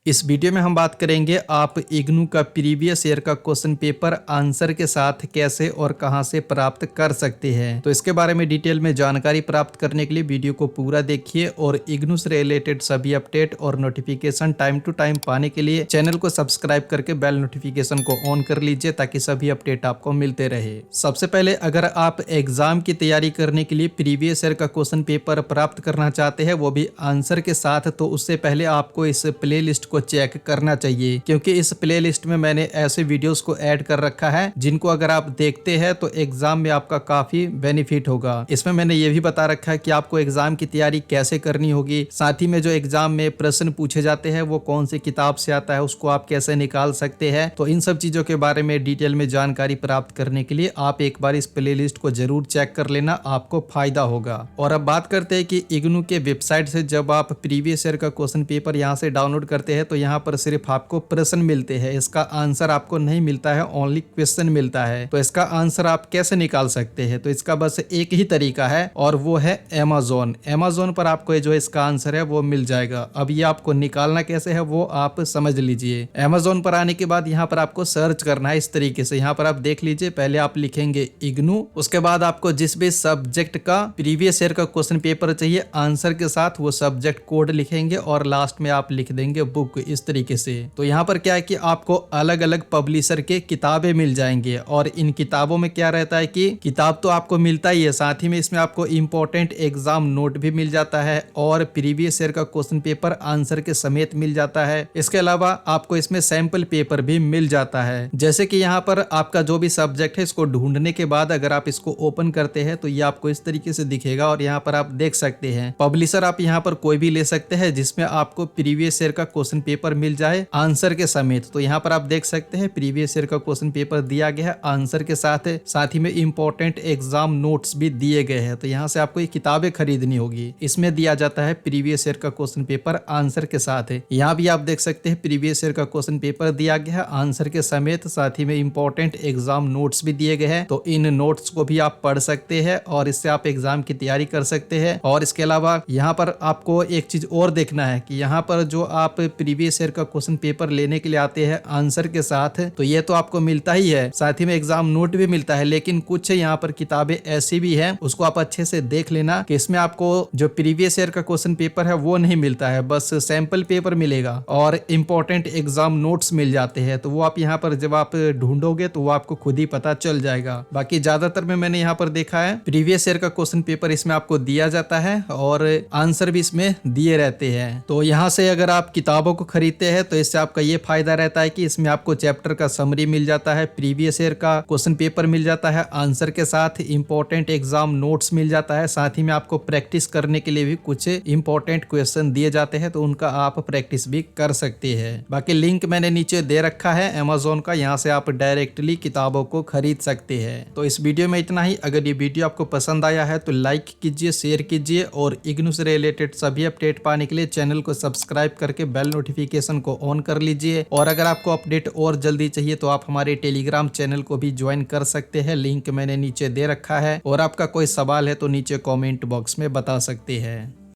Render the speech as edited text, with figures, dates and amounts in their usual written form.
इस वीडियो में हम बात करेंगे आप इग्नू का प्रीवियस ईयर का क्वेश्चन पेपर आंसर के साथ कैसे और कहां से प्राप्त कर सकते हैं। तो इसके बारे में डिटेल में जानकारी प्राप्त करने के लिए वीडियो को पूरा देखिए और इग्नू से रिलेटेड सभी अपडेट और नोटिफिकेशन टाइम टू टाइम पाने के लिए चैनल को सब्सक्राइब करके बेल नोटिफिकेशन को ऑन कर लीजिए ताकि सभी अपडेट आपको मिलते रहे। सबसे पहले अगर आप एग्जाम की तैयारी करने के लिए प्रीवियस ईयर का क्वेश्चन पेपर प्राप्त करना चाहते हैं वो भी आंसर के साथ, तो उससे पहले आपको इस प्ले लिस्ट को चेक करना चाहिए क्योंकि इस प्लेलिस्ट में मैंने ऐसे वीडियोस को ऐड कर रखा है जिनको अगर आप देखते हैं तो एग्जाम में आपका काफी बेनिफिट होगा। इसमें मैंने ये भी बता रखा है कि आपको एग्जाम की तैयारी कैसे करनी होगी, साथ ही में जो एग्जाम में प्रश्न पूछे जाते हैं वो कौन सी किताब से आता है, उसको आप कैसे निकाल सकते हैं। तो इन सब चीजों के बारे में डिटेल में जानकारी प्राप्त करने के लिए आप एक बार इस प्लेलिस्ट को जरूर चेक कर लेना, आपको फायदा होगा। और अब बात करते हैं कि इग्नू के वेबसाइट से जब आप प्रीवियस ईयर का क्वेश्चन पेपर यहाँ से डाउनलोड करते हैं तो यहाँ पर सिर्फ आपको प्रश्न मिलते हैं, इसका आंसर आपको नहीं मिलता है, ओनली क्वेश्चन मिलता है। तो इसका आंसर आप कैसे निकाल सकते हैं, तो इसका बस एक ही तरीका है और वो है अमेज़न पर आपको जो इसका आंसर है वो मिल जाएगा। अब ये आपको निकालना कैसे है वो आप समझ लीजिए। अमेज़न पर आने के बाद यहाँ पर आपको सर्च करना है इस तरीके से। यहाँ पर आप देख लीजिए, पहले आप लिखेंगे इग्नू, उसके बाद आपको जिस भी सब्जेक्ट का प्रीवियस ईयर का क्वेश्चन पेपर चाहिए आंसर के साथ वो सब्जेक्ट कोड लिखेंगे और लास्ट में आप लिख देंगे बुक, इस तरीके से। तो यहाँ पर क्या है कि आपको अलग अलग पब्लिशर के किताबें मिल जाएंगे और इन किताबों में क्या रहता है कि किताब तो आपको मिलता ही है, साथ ही में इसमें आपको इंपॉर्टेंट एग्जाम नोट भी मिल जाता है और प्रीवियस ईयर का क्वेश्चन पेपर आंसर के समेत मिल जाता है। इसके अलावा आपको इसमें सैंपल पेपर भी मिल जाता है। जैसे कि यहाँ पर आपका जो भी सब्जेक्ट है इसको ढूंढने के बाद अगर आप इसको ओपन करते हैं तो ये आपको इस तरीके से दिखेगा और यहाँ पर आप देख सकते हैं पब्लिशर आप यहाँ पर कोई भी ले सकते हैं जिसमें आपको प्रीवियस ईयर का क्वेश्चन पेपर मिल जाए आंसर के समेत। तो यहाँ पर आप देख सकते हैं प्रीवियस ईयर का क्वेश्चन पेपर दिया गया है आंसर के साथ ही में इंपॉर्टेंट एग्जाम नोट्स भी दिए गए हैं। तो यहाँ से आपको ये किताबें खरीदनी होगी, इसमें दिया जाता है प्रीवियस ईयर का क्वेश्चन पेपर आंसर के साथ है। यहाँ भी आप देख सकते हैं प्रीवियस ईयर का क्वेश्चन पेपर दिया गया है आंसर के समेत, साथ ही में इंपॉर्टेंट एग्जाम नोट्स भी दिए गए हैं। तो इन नोट्स को भी आप पढ़ सकते हैं और इससे आप एग्जाम की तैयारी कर सकते हैं। और इसके अलावा यहाँ पर आपको एक चीज और देखना है कि यहाँ पर जो आप प्रीवियस ईयर का क्वेश्चन पेपर लेने के लिए आते हैं आंसर के साथ, तो ये तो आपको मिलता ही है, साथ ही में एग्जाम नोट भी मिलता है। लेकिन कुछ यहाँ पर किताबें ऐसी भी हैं, उसको आप अच्छे से देख लेना कि इसमें आपको जो प्रीवियस ईयर का क्वेश्चन पेपर है वो नहीं मिलता है, बस सैंपल पेपर मिलेगा और इंपॉर्टेंट एग्जाम नोट्स मिल जाते हैं। तो वो आप यहाँ पर जब आप ढूंढोगे तो वो आपको खुद ही पता चल जाएगा। बाकी ज्यादातर में मैंने यहाँ पर देखा है प्रीवियस ईयर का क्वेश्चन पेपर इसमें आपको दिया जाता है और आंसर भी इसमें दिए रहते हैं। तो यहाँ से अगर आप किताबों को खरीदते हैं तो इससे आपका ये फायदा रहता है कि इसमें आपको चैप्टर का समरी मिल जाता है, प्रीवियस ईयर का क्वेश्चन पेपर मिल जाता है आंसर के साथ, इंपॉर्टेंट एग्जाम नोट्स मिल जाता है, साथ ही में आपको प्रैक्टिस करने के लिए भी कुछ इंपॉर्टेंट क्वेश्चन दिए जाते हैं तो उनका आप प्रैक्टिस भी कर सकते हैं। बाकी लिंक मैंने नीचे दे रखा है अमेज़न का, यहाँ से आप डायरेक्टली किताबों को खरीद सकते हैं। तो इस वीडियो में इतना ही। अगर ये वीडियो आपको पसंद आया है तो लाइक कीजिए, शेयर कीजिए और इग्नू से रिलेटेड सभी अपडेट पाने के लिए चैनल को सब्सक्राइब करके बेल नोटिफिकेशन को ऑन कर लीजिए। और अगर आपको अपडेट और जल्दी चाहिए तो आप हमारे टेलीग्राम चैनल को भी ज्वाइन कर सकते हैं, लिंक मैंने नीचे दे रखा है। और आपका कोई सवाल है तो नीचे कमेंट बॉक्स में बता सकते हैं।